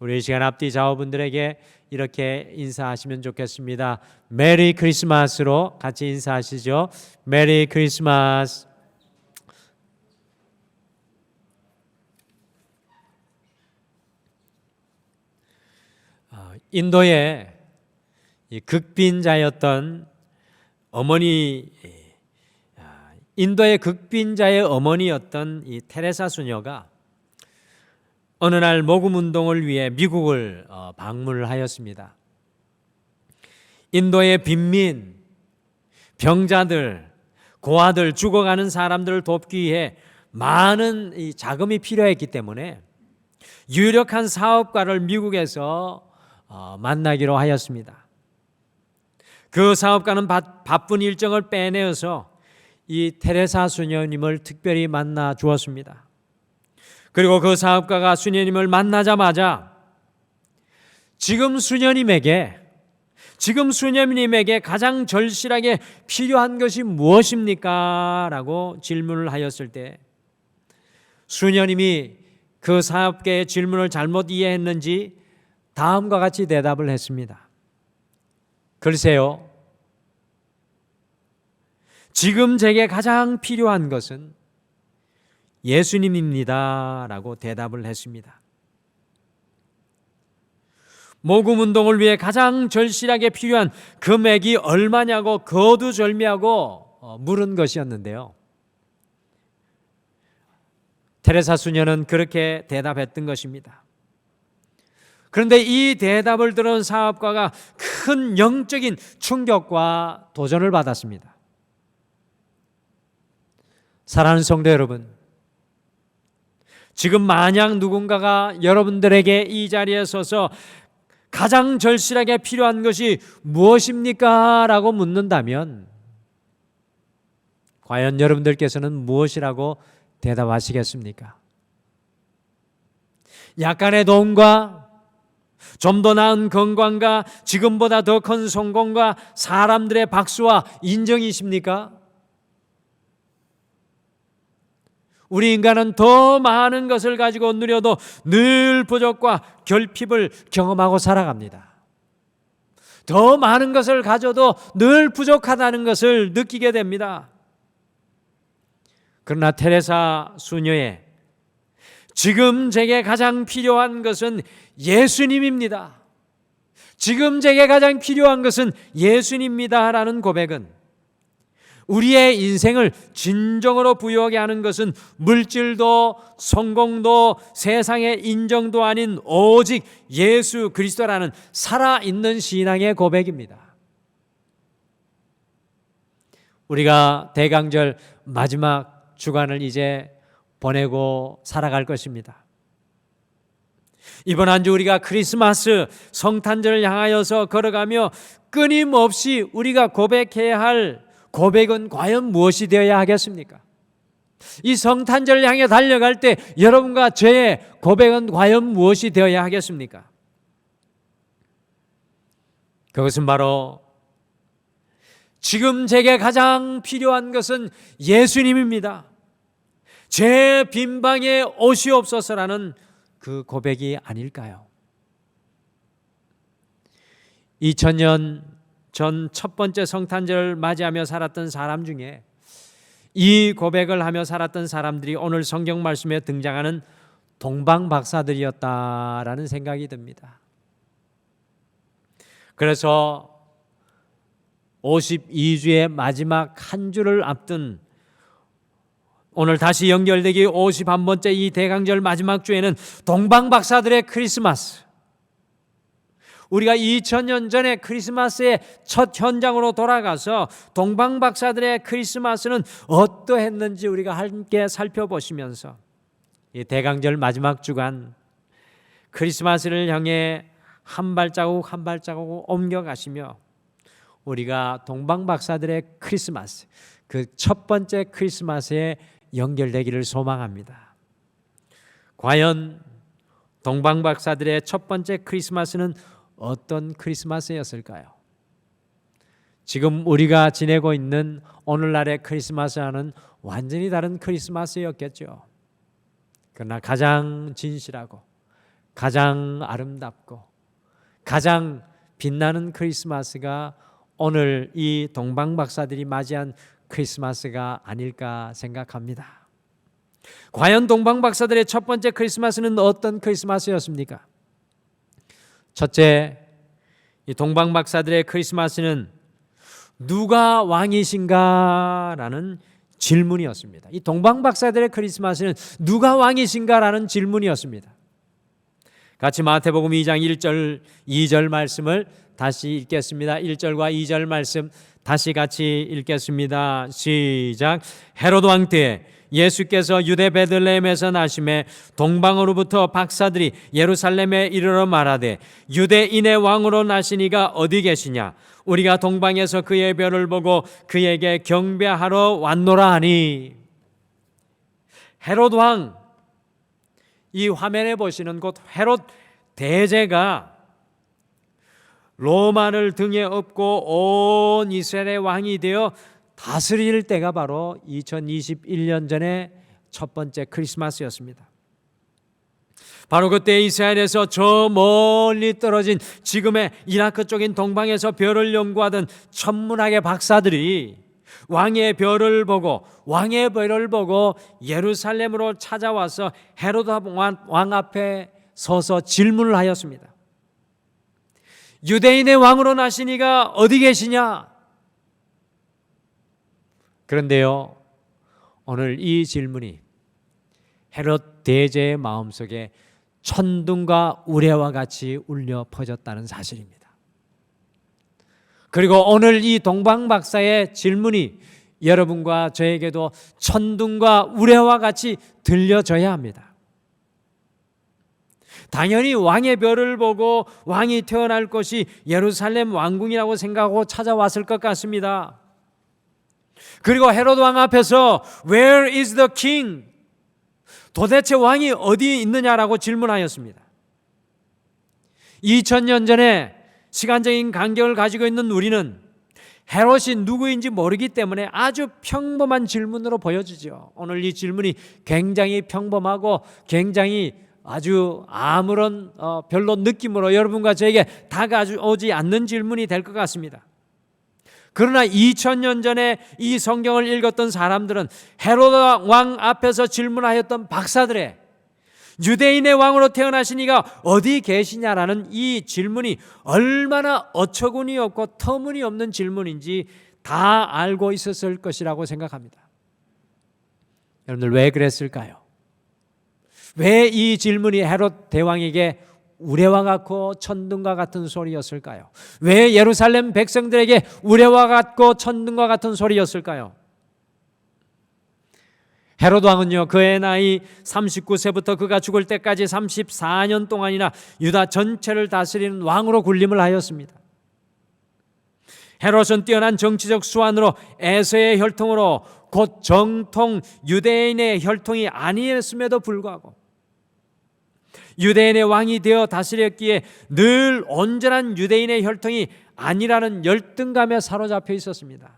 우리 이 시간 앞뒤 좌우분들에게 이렇게 인사하시면 좋겠습니다. 메리 크리스마스로 같이 인사하시죠. 메리 크리스마스. 인도의 극빈자였던 어머니, 인도의 극빈자의 어머니였던 이 테레사 수녀가 어느 날 모금 운동을 위해 미국을 방문을 하였습니다. 인도의 빈민, 병자들, 고아들, 죽어가는 사람들을 돕기 위해 많은 이 자금이 필요했기 때문에 유력한 사업가를 미국에서 만나기로 하였습니다. 그 사업가는 바쁜 일정을 빼내어서 이 테레사 수녀님을 특별히 만나 주었습니다. 그리고 그 사업가가 수녀님을 만나자마자 지금 수녀님에게 가장 절실하게 필요한 것이 무엇입니까? 라고 질문을 하였을 때 수녀님이 그 사업가의 질문을 잘못 이해했는지 다음과 같이 대답을 했습니다. 글쎄요, 지금 제게 가장 필요한 것은 예수님입니다 라고 대답을 했습니다. 모금 운동을 위해 가장 절실하게 필요한 금액이 얼마냐고 거두절미하고 물은 것이었는데요, 테레사 수녀는 그렇게 대답했던 것입니다. 그런데 이 대답을 들은 사업가가 큰 영적인 충격과 도전을 받았습니다. 사랑하는 성도 여러분, 지금 만약 누군가가 여러분들에게 이 자리에 서서 가장 절실하게 필요한 것이 무엇입니까? 라고 묻는다면 과연 여러분들께서는 무엇이라고 대답하시겠습니까? 약간의 도움과 좀 더 나은 건강과 지금보다 더 큰 성공과 사람들의 박수와 인정이십니까? 우리 인간은 더 많은 것을 가지고 누려도 늘 부족과 결핍을 경험하고 살아갑니다. 더 많은 것을 가져도 늘 부족하다는 것을 느끼게 됩니다. 그러나 테레사 수녀의 지금 제게 가장 필요한 것은 예수님입니다. 지금 제게 가장 필요한 것은 예수님입니다 라는 고백은 우리의 인생을 진정으로 부유하게 하는 것은 물질도 성공도 세상의 인정도 아닌 오직 예수 그리스도라는 살아있는 신앙의 고백입니다. 우리가 대강절 마지막 주간을 이제 보내고 살아갈 것입니다. 이번 한 주 우리가 크리스마스 성탄절을 향하여서 걸어가며 끊임없이 우리가 고백해야 할 고백은 과연 무엇이 되어야 하겠습니까? 이 성탄절을 향해 달려갈 때 여러분과 저의 고백은 과연 무엇이 되어야 하겠습니까? 그것은 바로 지금 제게 가장 필요한 것은 예수님입니다. 제 빈방에 오시옵소서라는 그 고백이 아닐까요? 2000년 전 첫 번째 성탄절을 맞이하며 살았던 사람 중에 이 고백을 하며 살았던 사람들이 오늘 성경 말씀에 등장하는 동방박사들이었다라는 생각이 듭니다. 그래서 52주의 마지막 한 주를 앞둔 오늘 다시 연결되기 51번째 이 대강절 마지막 주에는 동방박사들의 크리스마스, 우리가 2000년 전에 크리스마스의 첫 현장으로 돌아가서 동방박사들의 크리스마스는 어떠했는지 우리가 함께 살펴보시면서 이 대강절 마지막 주간 크리스마스를 향해 한 발자국 한 발자국 옮겨가시며 우리가 동방박사들의 크리스마스, 그 첫 번째 크리스마스에 연결되기를 소망합니다. 과연 동방박사들의 첫 번째 크리스마스는 어떤 크리스마스였을까요? 지금 우리가 지내고 있는 오늘날의 크리스마스와는 완전히 다른 크리스마스였겠죠. 그러나 가장 진실하고 가장 아름답고 가장 빛나는 크리스마스가 오늘 이 동방박사들이 맞이한 크리스마스가 아닐까 생각합니다. 과연 동방박사들의 첫 번째 크리스마스는 어떤 크리스마스였습니까? 첫째, 이 동방박사들의 크리스마스는 누가 왕이신가라는 질문이었습니다. 이 동방박사들의 크리스마스는 누가 왕이신가라는 질문이었습니다. 같이 마태복음 2장 1절 2절 말씀을 다시 읽겠습니다. 1절과 2절 말씀 다시 같이 읽겠습니다. 시작. 헤롯 왕 때에 예수께서 유대 베들레헴에서 나심에 동방으로부터 박사들이 예루살렘에 이르러 말하되 유대인의 왕으로 나시니가 어디 계시냐? 우리가 동방에서 그의 별을 보고 그에게 경배하러 왔노라 하니. 헤롯 왕, 이 화면에 보시는 곧 헤롯 대제가 로마를 등에 업고 온 이스라엘의 왕이 되어 다스릴 때가 바로 2021년 전에 첫 번째 크리스마스였습니다. 바로 그때 이스라엘에서 저 멀리 떨어진 지금의 이라크 쪽인 동방에서 별을 연구하던 천문학의 박사들이 왕의 별을 보고 예루살렘으로 찾아와서 헤롯 왕 앞에 서서 질문을 하였습니다. 유대인의 왕으로 나시니가 어디 계시냐? 그런데요, 오늘 이 질문이 헤롯 대제의 마음속에 천둥과 우레와 같이 울려 퍼졌다는 사실입니다. 그리고 오늘 이 동방박사의 질문이 여러분과 저에게도 천둥과 우레와 같이 들려져야 합니다. 당연히 왕의 별을 보고 왕이 태어날 곳이 예루살렘 왕궁이라고 생각하고 찾아왔을 것 같습니다. 그리고 헤롯 왕 앞에서 Where is the king? 도대체 왕이 어디 있느냐라고 질문하였습니다. 2000년 전에 시간적인 간격을 가지고 있는 우리는 헤롯이 누구인지 모르기 때문에 아주 평범한 질문으로 보여지죠. 오늘 이 질문이 굉장히 평범하고 굉장히 아주 아무런 별로 느낌으로 여러분과 저에게 다가오지 않는 질문이 될 것 같습니다. 그러나 2000년 전에 이 성경을 읽었던 사람들은 헤롯 왕 앞에서 질문하였던 박사들의 유대인의 왕으로 태어나시니가 어디 계시냐라는 이 질문이 얼마나 어처구니 없고 터무니없는 질문인지 다 알고 있었을 것이라고 생각합니다. 여러분들 왜 그랬을까요? 왜 이 질문이 헤롯 대왕에게 우레와 같고 천둥과 같은 소리였을까요? 왜 예루살렘 백성들에게 우레와 같고 천둥과 같은 소리였을까요? 헤롯 왕은요, 그의 나이 39세부터 그가 죽을 때까지 34년 동안이나 유다 전체를 다스리는 왕으로 군림을 하였습니다. 헤롯은 뛰어난 정치적 수완으로 에서의 혈통으로 곧 정통 유대인의 혈통이 아니었음에도 불구하고 유대인의 왕이 되어 다스렸기에 늘 온전한 유대인의 혈통이 아니라는 열등감에 사로잡혀 있었습니다.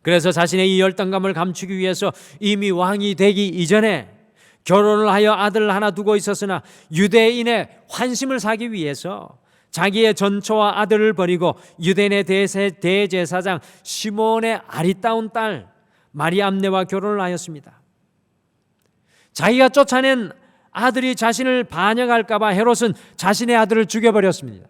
그래서 자신의 이 열등감을 감추기 위해서 이미 왕이 되기 이전에 결혼을 하여 아들을 하나 두고 있었으나 유대인의 환심을 사기 위해서 자기의 전처와 아들을 버리고 유대인의 대제사장 시몬의 아리따운 딸 마리암네와 결혼을 하였습니다. 자기가 쫓아낸 아들이 자신을 반역할까 봐 헤롯은 자신의 아들을 죽여버렸습니다.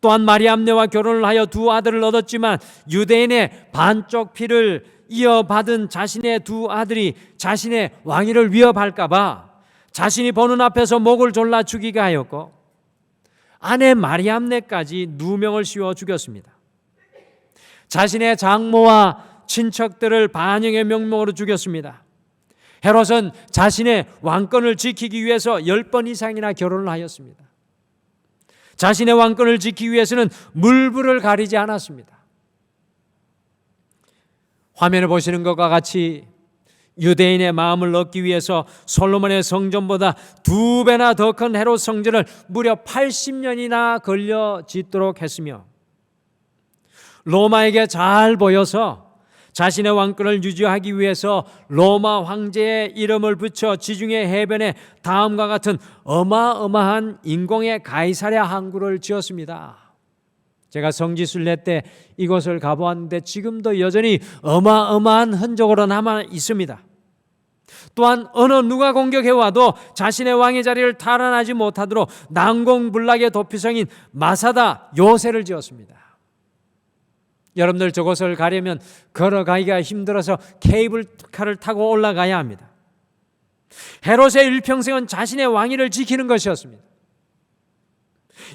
또한 마리암네와 결혼을 하여 두 아들을 얻었지만 유대인의 반쪽 피를 이어받은 자신의 두 아들이 자신의 왕위를 위협할까 봐 자신이 보는 앞에서 목을 졸라 죽이게 하였고 아내 마리암네까지 누명을 씌워 죽였습니다. 자신의 장모와 친척들을 반역의 명목으로 죽였습니다. 헤롯은 자신의 왕권을 지키기 위해서 10번 이상이나 결혼을 하였습니다. 자신의 왕권을 지키기 위해서는 물불을 가리지 않았습니다. 화면을 보시는 것과 같이 유대인의 마음을 얻기 위해서 솔로몬의 성전보다 2배나 더 큰 헤롯 성전을 무려 80년이나 걸려 짓도록 했으며 로마에게 잘 보여서 자신의 왕권을 유지하기 위해서 로마 황제의 이름을 붙여 지중해 해변에 다음과 같은 어마어마한 인공의 가이사랴 항구를 지었습니다. 제가 성지순례 때 이곳을 가보았는데 지금도 여전히 어마어마한 흔적으로 남아 있습니다. 또한 어느 누가 공격해와도 자신의 왕의 자리를 탈환하지 못하도록 난공불락의 도피성인 마사다 요새를 지었습니다. 여러분들 저곳을 가려면 걸어가기가 힘들어서 케이블카를 타고 올라가야 합니다. 헤롯의 일평생은 자신의 왕위를 지키는 것이었습니다.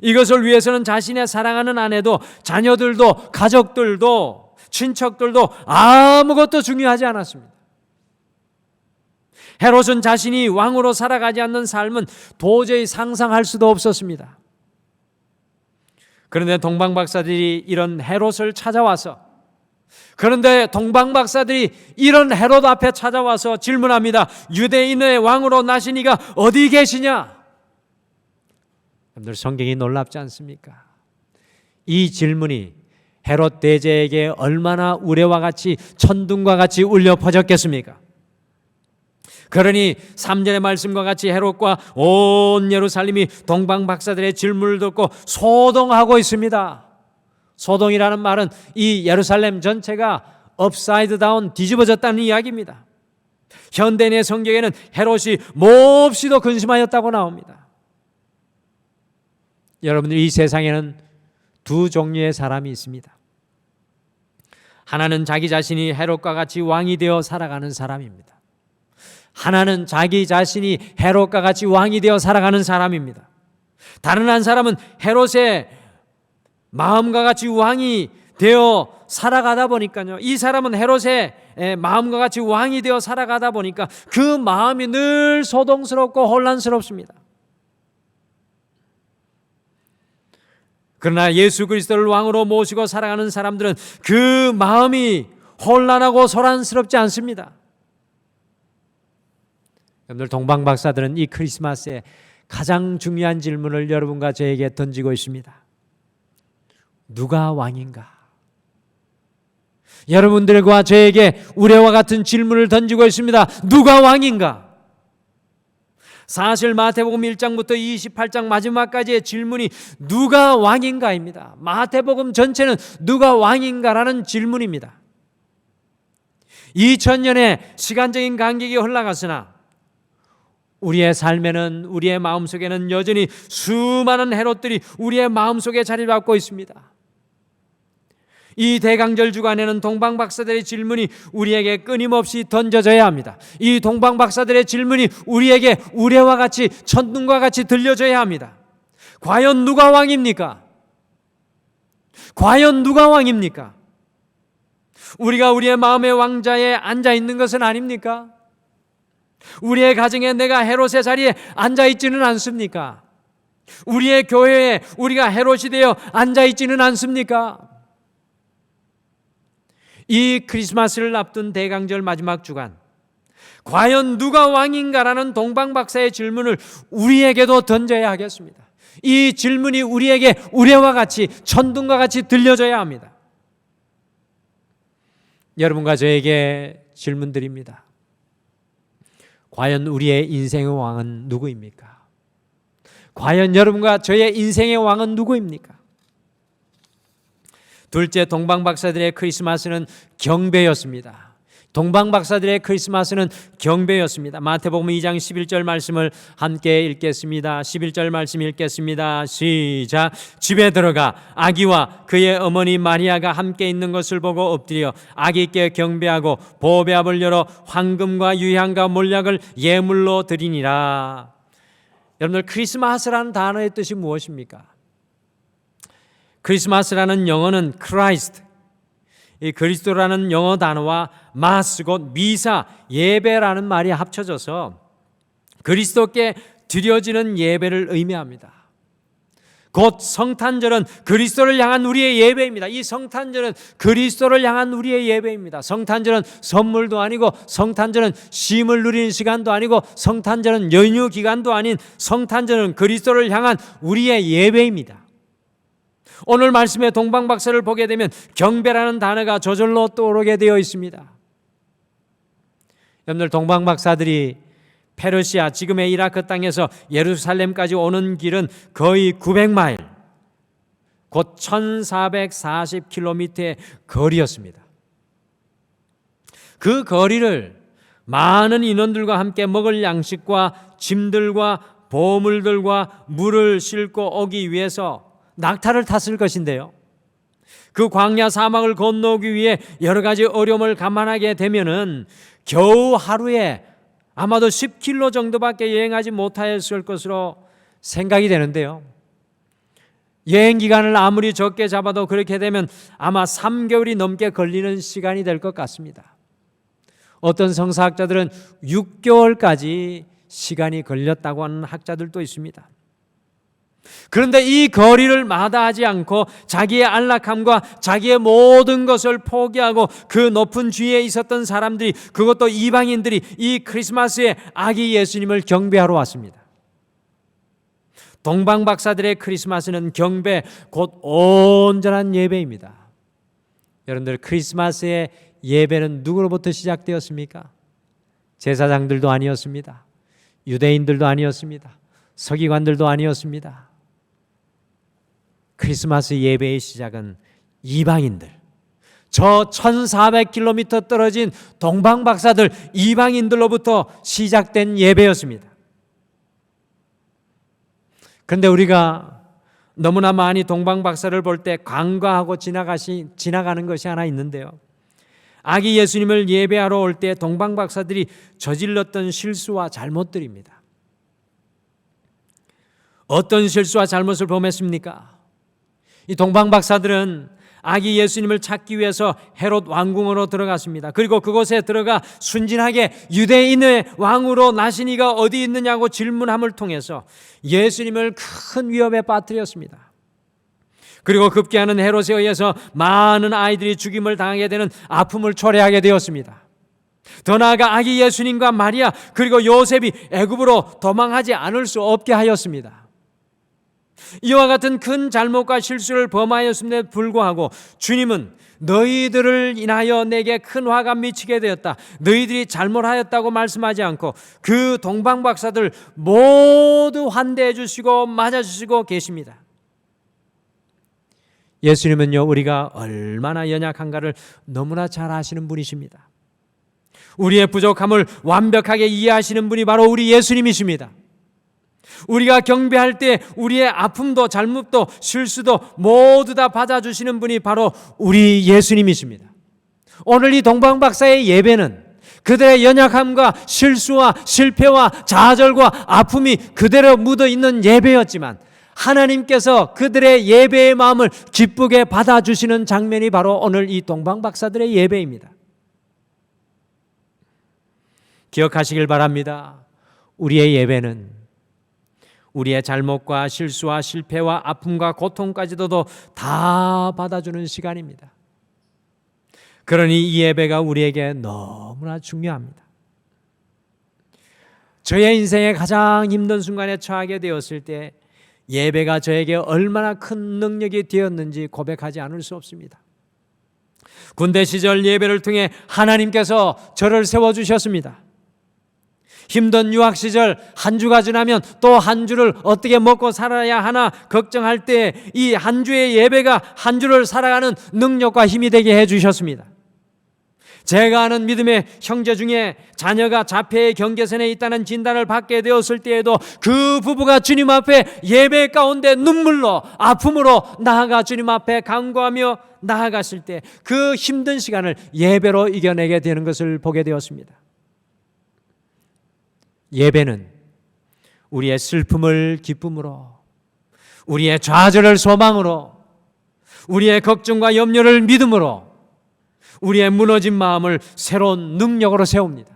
이것을 위해서는 자신의 사랑하는 아내도 자녀들도 가족들도 친척들도 아무것도 중요하지 않았습니다. 헤롯은 자신이 왕으로 살아가지 않는 삶은 도저히 상상할 수도 없었습니다. 그런데 동방박사들이 이런 헤롯을 찾아와서 헤롯 앞에 찾아와서 질문합니다. 유대인의 왕으로 나신 이가 어디 계시냐? 여러분들 성경이 놀랍지 않습니까? 이 질문이 헤롯 대제에게 얼마나 우레와 같이 천둥과 같이 울려 퍼졌겠습니까? 그러니 3절의 말씀과 같이 헤롯과 온 예루살렘이 동방박사들의 질문을 듣고 소동하고 있습니다. 소동이라는 말은 이 예루살렘 전체가 업사이드 다운 뒤집어졌다는 이야기입니다. 현대인의 성경에는 헤롯이 몹시도 근심하였다고 나옵니다. 여러분들, 이 세상에는 두 종류의 사람이 있습니다. 하나는 자기 자신이 헤롯과 같이 왕이 되어 살아가는 사람입니다. 하나는 자기 자신이 헤롯과 같이 왕이 되어 살아가는 사람입니다. 다른 한 사람은 헤롯의 마음과 같이 왕이 되어 살아가다 보니까요, 이 사람은 헤롯의 마음과 같이 왕이 되어 살아가다 보니까 그 마음이 늘 소동스럽고 혼란스럽습니다. 그러나 예수 그리스도를 왕으로 모시고 살아가는 사람들은 그 마음이 혼란하고 소란스럽지 않습니다. 여러분들, 동방박사들은 이 크리스마스에 가장 중요한 질문을 여러분과 저에게 던지고 있습니다. 누가 왕인가? 여러분들과 저에게 우레와 같은 질문을 던지고 있습니다. 누가 왕인가? 사실 마태복음 1장부터 28장 마지막까지의 질문이 누가 왕인가입니다. 마태복음 전체는 누가 왕인가라는 질문입니다. 2000년의 시간적인 간격이 흘러갔으나 우리의 삶에는, 우리의 마음속에는 여전히 수많은 헤롯들이 우리의 마음속에 자리 잡고 있습니다. 이 대강절 주간에는 동방박사들의 질문이 우리에게 끊임없이 던져져야 합니다. 이 동방박사들의 질문이 우리에게 우레와 같이 천둥과 같이 들려져야 합니다. 과연 누가 왕입니까? 과연 누가 왕입니까? 우리가 우리의 마음의 왕자에 앉아 있는 것은 아닙니까? 우리의 가정에 내가 헤롯의 자리에 앉아 있지는 않습니까? 우리의 교회에 우리가 헤롯이 되어 앉아 있지는 않습니까? 이 크리스마스를 앞둔 대강절 마지막 주간, 과연 누가 왕인가라는 동방박사의 질문을 우리에게도 던져야 하겠습니다. 이 질문이 우리에게 우레와 같이 천둥과 같이 들려져야 합니다. 여러분과 저에게 질문드립니다. 과연 우리의 인생의 왕은 누구입니까? 과연 여러분과 저의 인생의 왕은 누구입니까? 둘째, 동방박사들의 크리스마스는 경배였습니다. 동방박사들의 크리스마스는 경배였습니다. 마태복음 2장 11절 말씀을 함께 읽겠습니다. 11절 말씀 읽겠습니다. 시작. 집에 들어가 아기와 그의 어머니 마리아가 함께 있는 것을 보고 엎드려 아기께 경배하고 보배압을 열어 황금과 유향과 몰약을 예물로 드리니라. 여러분들, 크리스마스라는 단어의 뜻이 무엇입니까? 크리스마스라는 영어는 크라이스트, 이 그리스도라는 영어 단어와 마스 곧 미사, 예배라는 말이 합쳐져서 그리스도께 드려지는 예배를 의미합니다. 곧 성탄절은 그리스도를 향한 우리의 예배입니다. 이 성탄절은 그리스도를 향한 우리의 예배입니다. 성탄절은 선물도 아니고, 성탄절은 쉼을 누리는 시간도 아니고, 성탄절은 연휴 기간도 아닌 성탄절은 그리스도를 향한 우리의 예배입니다. 오늘 말씀의 동방박사를 보게 되면 경배라는 단어가 저절로 떠오르게 되어 있습니다. 여러분들, 동방박사들이 페르시아, 지금의 이라크 땅에서 예루살렘까지 오는 길은 거의 900마일, 곧 1440km의 거리였습니다. 그 거리를 많은 인원들과 함께 먹을 양식과 짐들과 보물들과 물을 싣고 오기 위해서 낙타를 탔을 것인데요, 그 광야 사막을 건너기 위해 여러 가지 어려움을 감안하게 되면은 겨우 하루에 아마도 10km 정도밖에 여행하지 못하였을 것으로 생각이 되는데요, 여행 기간을 아무리 적게 잡아도 그렇게 되면 아마 3개월이 넘게 걸리는 시간이 될 것 같습니다. 어떤 성사학자들은 6개월까지 시간이 걸렸다고 하는 학자들도 있습니다. 그런데 이 거리를 마다하지 않고 자기의 안락함과 자기의 모든 것을 포기하고 그 높은 주위에 있었던 사람들이, 그것도 이방인들이 이 크리스마스에 아기 예수님을 경배하러 왔습니다. 동방박사들의 크리스마스는 경배, 곧 온전한 예배입니다. 여러분들, 크리스마스의 예배는 누구로부터 시작되었습니까? 제사장들도 아니었습니다. 유대인들도 아니었습니다. 서기관들도 아니었습니다. 크리스마스 예배의 시작은 이방인들, 저 1400km 떨어진 동방박사들, 이방인들로부터 시작된 예배였습니다. 그런데 우리가 너무나 많이 동방박사를 볼 때 간과하고 지나가는 것이 하나 있는데요, 아기 예수님을 예배하러 올 때 동방박사들이 저질렀던 실수와 잘못들입니다. 어떤 실수와 잘못을 범했습니까? 이 동방박사들은 아기 예수님을 찾기 위해서 헤롯 왕궁으로 들어갔습니다. 그리고 그곳에 들어가 순진하게 유대인의 왕으로 나신 이가 어디 있느냐고 질문함을 통해서 예수님을 큰 위협에 빠뜨렸습니다. 그리고 급기야는 헤롯에 의해서 많은 아이들이 죽임을 당하게 되는 아픔을 초래하게 되었습니다. 더 나아가 아기 예수님과 마리아 그리고 요셉이 애굽으로 도망하지 않을 수 없게 하였습니다. 이와 같은 큰 잘못과 실수를 범하였음에도 불구하고 주님은 너희들을 인하여 내게 큰 화가 미치게 되었다, 너희들이 잘못하였다고 말씀하지 않고 그 동방박사들 모두 환대해 주시고 맞아 주시고 계십니다. 예수님은요, 우리가 얼마나 연약한가를 너무나 잘 아시는 분이십니다. 우리의 부족함을 완벽하게 이해하시는 분이 바로 우리 예수님이십니다. 우리가 경배할 때 우리의 아픔도 잘못도 실수도 모두 다 받아주시는 분이 바로 우리 예수님이십니다. 오늘 이 동방박사의 예배는 그들의 연약함과 실수와 실패와 좌절과 아픔이 그대로 묻어있는 예배였지만 하나님께서 그들의 예배의 마음을 기쁘게 받아주시는 장면이 바로 오늘 이 동방박사들의 예배입니다. 기억하시길 바랍니다. 우리의 예배는 우리의 잘못과 실수와 실패와 아픔과 고통까지도 다 받아주는 시간입니다. 그러니 이 예배가 우리에게 너무나 중요합니다. 저의 인생의 가장 힘든 순간에 처하게 되었을 때 예배가 저에게 얼마나 큰 능력이 되었는지 고백하지 않을 수 없습니다. 군대 시절 예배를 통해 하나님께서 저를 세워주셨습니다. 힘든 유학 시절 한 주가 지나면 또 한 주를 어떻게 먹고 살아야 하나 걱정할 때 이 한 주의 예배가 한 주를 살아가는 능력과 힘이 되게 해주셨습니다. 제가 아는 믿음의 형제 중에 자녀가 자폐의 경계선에 있다는 진단을 받게 되었을 때에도 그 부부가 주님 앞에 예배 가운데 눈물로 아픔으로 나아가 주님 앞에 간구하며 나아갔을 때 그 힘든 시간을 예배로 이겨내게 되는 것을 보게 되었습니다. 예배는 우리의 슬픔을 기쁨으로, 우리의 좌절을 소망으로, 우리의 걱정과 염려를 믿음으로, 우리의 무너진 마음을 새로운 능력으로 세웁니다.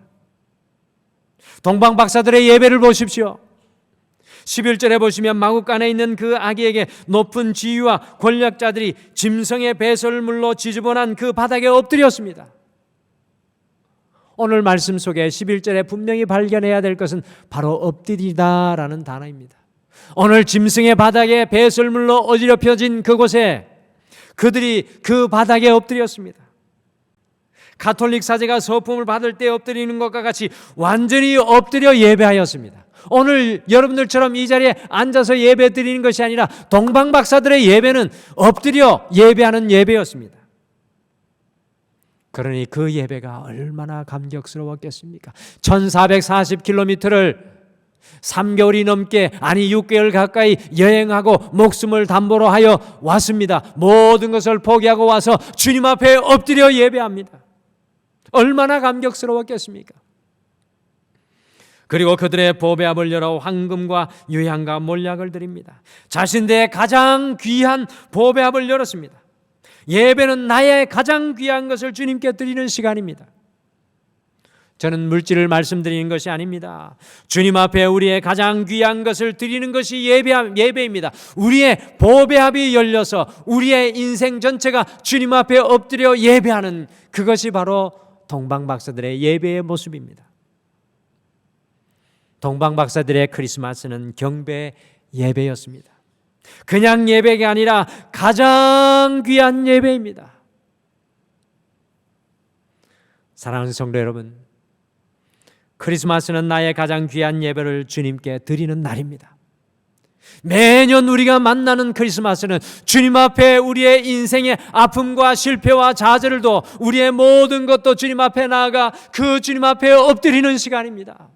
동방박사들의 예배를 보십시오. 11절에 보시면 마구간에 있는 그 아기에게 높은 지위와 권력자들이 짐승의 배설물로 지저분한 그 바닥에 엎드렸습니다. 오늘 말씀 속에 11절에 분명히 발견해야 될 것은 바로 엎드리다라는 단어입니다. 오늘 짐승의 바닥에 배설물로 어지럽혀진 그곳에 그들이 그 바닥에 엎드렸습니다. 가톨릭 사제가 서품을 받을 때 엎드리는 것과 같이 완전히 엎드려 예배하였습니다. 오늘 여러분들처럼 이 자리에 앉아서 예배 드리는 것이 아니라 동방 박사들의 예배는 엎드려 예배하는 예배였습니다. 그러니 그 예배가 얼마나 감격스러웠겠습니까? 1440km를 3개월이 넘게, 아니 6개월 가까이 여행하고 목숨을 담보로 하여 왔습니다. 모든 것을 포기하고 와서 주님 앞에 엎드려 예배합니다. 얼마나 감격스러웠겠습니까? 그리고 그들의 보배압을 열어 황금과 유향과 몰약을 드립니다. 자신들의 가장 귀한 보배압을 열었습니다. 예배는 나의 가장 귀한 것을 주님께 드리는 시간입니다. 저는 물질을 말씀드리는 것이 아닙니다. 주님 앞에 우리의 가장 귀한 것을 드리는 것이 예배입니다. 우리의 보배압이 열려서 우리의 인생 전체가 주님 앞에 엎드려 예배하는 그것이 바로 동방박사들의 예배의 모습입니다. 동방박사들의 크리스마스는 경배 예배였습니다. 그냥 예배가 아니라 가장 귀한 예배입니다. 사랑하는 성도 여러분, 크리스마스는 나의 가장 귀한 예배를 주님께 드리는 날입니다. 매년 우리가 만나는 크리스마스는 주님 앞에 우리의 인생의 아픔과 실패와 좌절도, 우리의 모든 것도 주님 앞에 나아가 그 주님 앞에 엎드리는 시간입니다.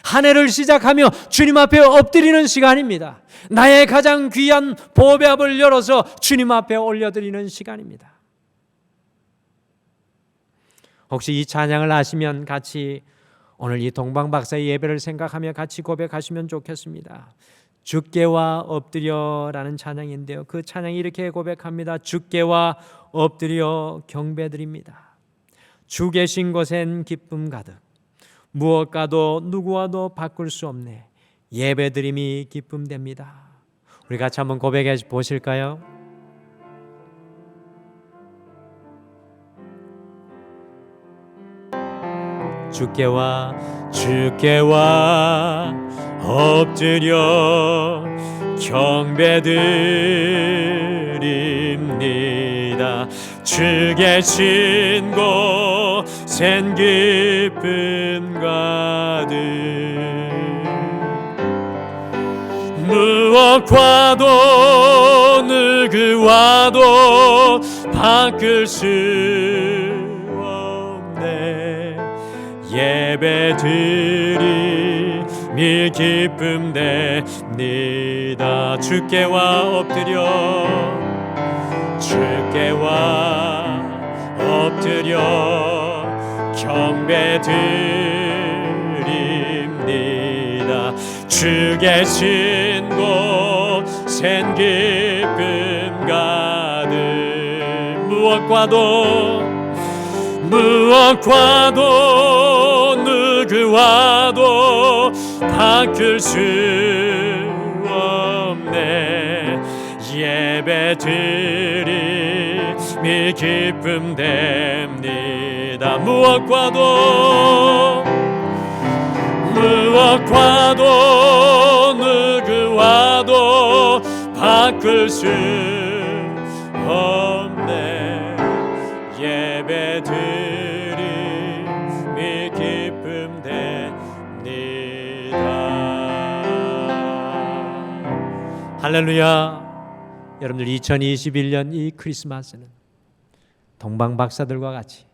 한 해를 시작하며 주님 앞에 엎드리는 시간입니다. 나의 가장 귀한 보배압을 열어서 주님 앞에 올려드리는 시간입니다. 혹시 이 찬양을 아시면 같이 오늘 이 동방박사의 예배를 생각하며 같이 고백하시면 좋겠습니다. 주께와 엎드려라는 찬양인데요, 그 찬양이 이렇게 고백합니다. 주께와 엎드려 경배드립니다. 주 계신 곳엔 기쁨 가득, 무엇과도 누구와도 바꿀 수 없네. 예배드림이 기쁨됩니다. 우리 같이 한번 고백해 보실까요? 주께와 엎드려 경배드립니다. 주 계신 곳엔 기쁨 가득, 무엇과도 누구와도 바꿀 수 없네. 예배드림이 기쁨됩니다. 주께와 엎드려 경배드립니다. 주 계신 곳엔 기쁨 가득, 무엇과도 누구와도 바꿀 수 없네. 예배드림이 기쁨됩니다. 무엇과도 누구와도 바꿀 수 없네. 예배드림이 기쁨됩니다. 할렐루야. 여러분들 2021년 이 크리스마스는 동방박사들과 같이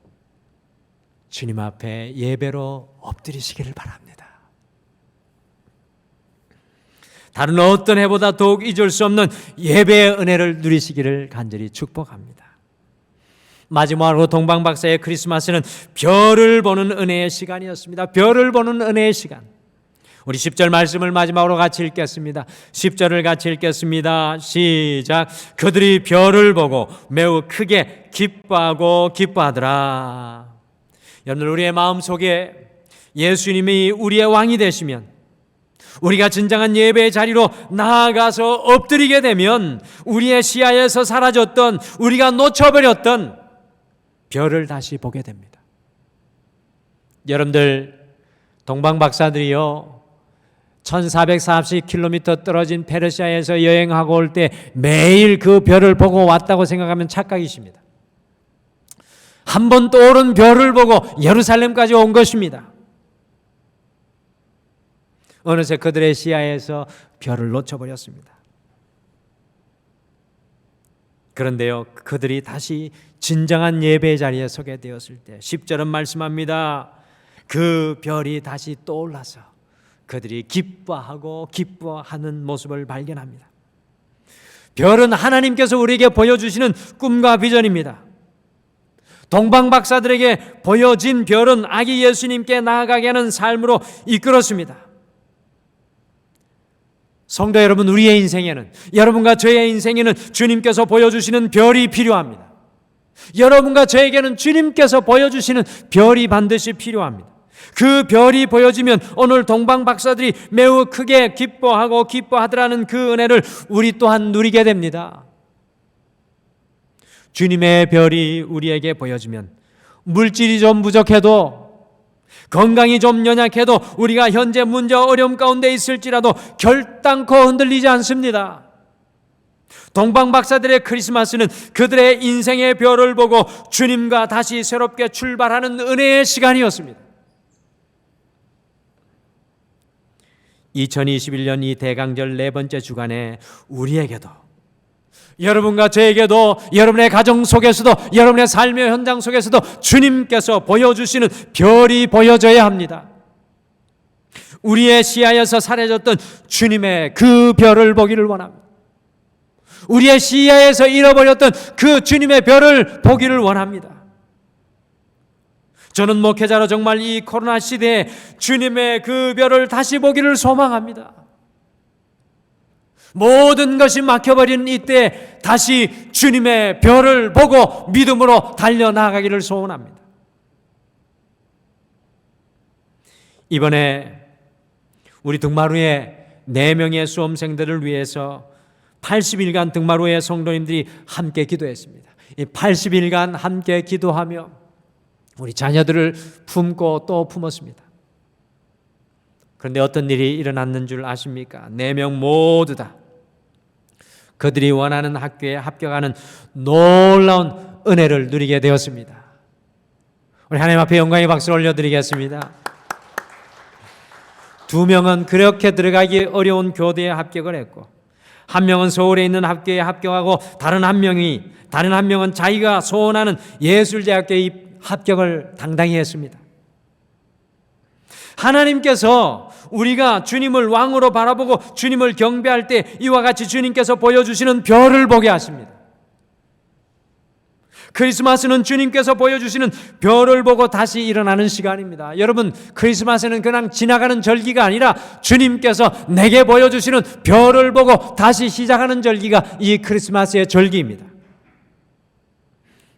주님 앞에 예배로 엎드리시기를 바랍니다. 다른 어떤 해보다 더욱 잊을 수 없는 예배의 은혜를 누리시기를 간절히 축복합니다. 마지막으로 동방박사의 크리스마스는 별을 보는 은혜의 시간이었습니다. 별을 보는 은혜의 시간. 우리 10절 말씀을 마지막으로 같이 읽겠습니다. 10절을 같이 읽겠습니다. 시작. 그들이 별을 보고 매우 크게 기뻐하더라. 여러분, 우리의 마음속에 예수님이 우리의 왕이 되시면, 우리가 진정한 예배의 자리로 나아가서 엎드리게 되면 우리의 시야에서 사라졌던, 우리가 놓쳐버렸던 별을 다시 보게 됩니다. 여러분들, 동방박사들이요, 1440km 떨어진 페르시아에서 여행하고 올 때 매일 그 별을 보고 왔다고 생각하면 착각이십니다. 한 번 떠오른 별을 보고 예루살렘까지 온 것입니다. 어느새 그들의 시야에서 별을 놓쳐버렸습니다. 그런데요, 그들이 다시 진정한 예배의 자리에 서게 되었을 때 10절은 말씀합니다. 그 별이 다시 떠올라서 그들이 기뻐하는 모습을 발견합니다. 별은 하나님께서 우리에게 보여주시는 꿈과 비전입니다. 동방박사들에게 보여진 별은 아기 예수님께 나아가게 하는 삶으로 이끌었습니다. 성도 여러분, 우리의 인생에는, 여러분과 저의 인생에는 주님께서 보여주시는 별이 필요합니다. 여러분과 저에게는 주님께서 보여주시는 별이 반드시 필요합니다. 그 별이 보여지면 오늘 동방박사들이 매우 크게 기뻐하더라는 그 은혜를 우리 또한 누리게 됩니다. 주님의 별이 우리에게 보여지면 물질이 좀 부족해도, 건강이 좀 연약해도, 우리가 현재 문제와 어려움 가운데 있을지라도 결단코 흔들리지 않습니다. 동방박사들의 크리스마스는 그들의 인생의 별을 보고 주님과 다시 새롭게 출발하는 은혜의 시간이었습니다. 2021년 이 대강절 네 번째 주간에 우리에게도, 여러분과 저에게도, 여러분의 가정 속에서도, 여러분의 삶의 현장 속에서도 주님께서 보여주시는 별이 보여져야 합니다. 우리의 시야에서 사라졌던 주님의 그 별을 보기를 원합니다. 우리의 시야에서 잃어버렸던 그 주님의 별을 보기를 원합니다. 저는 목회자로 정말 이 코로나 시대에 주님의 그 별을 다시 보기를 소망합니다. 모든 것이 막혀버린 이때 다시 주님의 별을 보고 믿음으로 달려나가기를 소원합니다. 이번에 우리 등마루의 4명의 수험생들을 위해서 80일간 등마루의 성도님들이 함께 기도했습니다. 이 80일간 함께 기도하며 우리 자녀들을 품고 또 품었습니다. 그런데 어떤 일이 일어났는 줄 아십니까? 4명 모두 다 그들이 원하는 학교에 합격하는 놀라운 은혜를 누리게 되었습니다. 우리 하나님 앞에 영광의 박수를 올려드리겠습니다. 2명은 그렇게 들어가기 어려운 교대에 합격을 했고, 1명은 서울에 있는 학교에 합격하고, 다른 한 명은 자기가 소원하는 예술대학교에 합격을 당당히 했습니다. 하나님께서 우리가 주님을 왕으로 바라보고 주님을 경배할 때 이와 같이 주님께서 보여주시는 별을 보게 하십니다. 크리스마스는 주님께서 보여주시는 별을 보고 다시 일어나는 시간입니다. 여러분, 크리스마스는 그냥 지나가는 절기가 아니라 주님께서 내게 보여주시는 별을 보고 다시 시작하는 절기가 이 크리스마스의 절기입니다.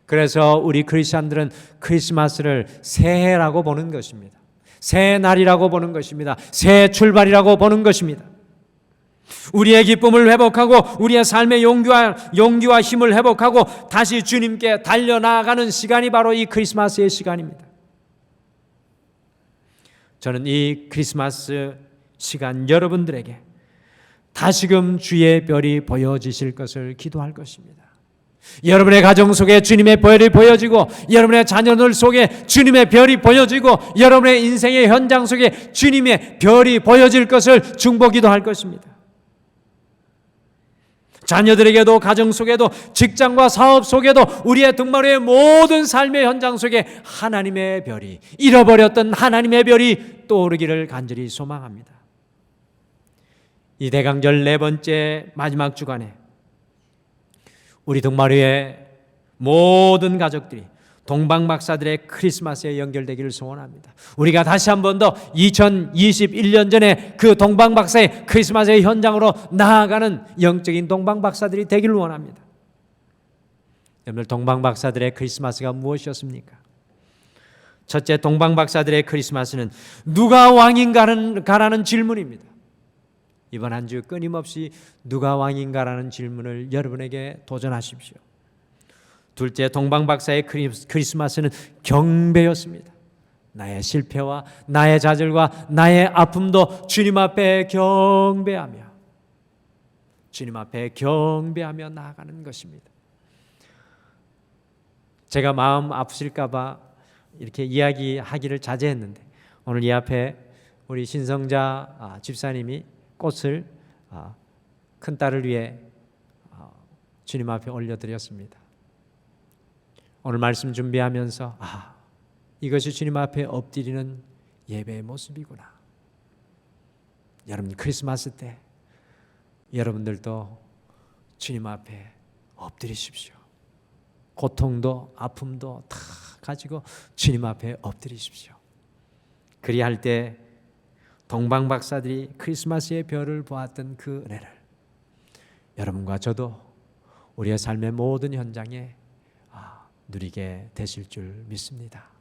그래서 우리 크리스찬들은 크리스마스를 새해라고 보는 것입니다. 새 날이라고 보는 것입니다. 새 출발이라고 보는 것입니다. 우리의 기쁨을 회복하고 우리의 삶의 용기와 힘을 회복하고 다시 주님께 달려나가는 시간이 바로 이 크리스마스의 시간입니다. 저는 이 크리스마스 시간 여러분들에게 다시금 주의 별이 보여지실 것을 기도할 것입니다. 여러분의 가정 속에 주님의 별이 보여지고, 여러분의 자녀들 속에 주님의 별이 보여지고, 여러분의 인생의 현장 속에 주님의 별이 보여질 것을 중보기도할 것입니다. 자녀들에게도, 가정 속에도, 직장과 사업 속에도, 우리의 등마루의 모든 삶의 현장 속에 하나님의 별이, 잃어버렸던 하나님의 별이 떠오르기를 간절히 소망합니다. 이 대강절 네 번째 마지막 주간에 우리 등마루의 모든 가족들이 동방박사들의 크리스마스에 연결되기를 소원합니다. 우리가 다시 한 번 더 2021년 전에 그 동방박사의 크리스마스의 현장으로 나아가는 영적인 동방박사들이 되기를 원합니다. 여러분, 동방박사들의 크리스마스가 무엇이었습니까? 첫째, 동방박사들의 크리스마스는 누가 왕인가라는 질문입니다. 이번 한 주 끊임없이 누가 왕인가라는 질문을 여러분에게 도전하십시오. 둘째, 동방박사의 크리스마스는 경배였습니다. 나의 실패와 나의 좌절과 나의 아픔도 주님 앞에 경배하며 주님 앞에 경배하며 나아가는 것입니다. 제가 마음 아프실까 봐 이렇게 이야기하기를 자제했는데 오늘 이 앞에 우리 신성자 집사님이 꽃을 큰 딸을 위해 주님 앞에 올려드렸습니다. 오늘 말씀 준비하면서 이것이 주님 앞에 엎드리는 예배의 모습이구나. 여러분 크리스마스 때 여러분들도 주님 앞에 엎드리십시오. 고통도 아픔도 다 가지고 주님 앞에 엎드리십시오. 그리할 때 동방 박사들이 크리스마스의 별을 보았던 그 은혜를 여러분과 저도 우리의 삶의 모든 현장에 누리게 되실 줄 믿습니다.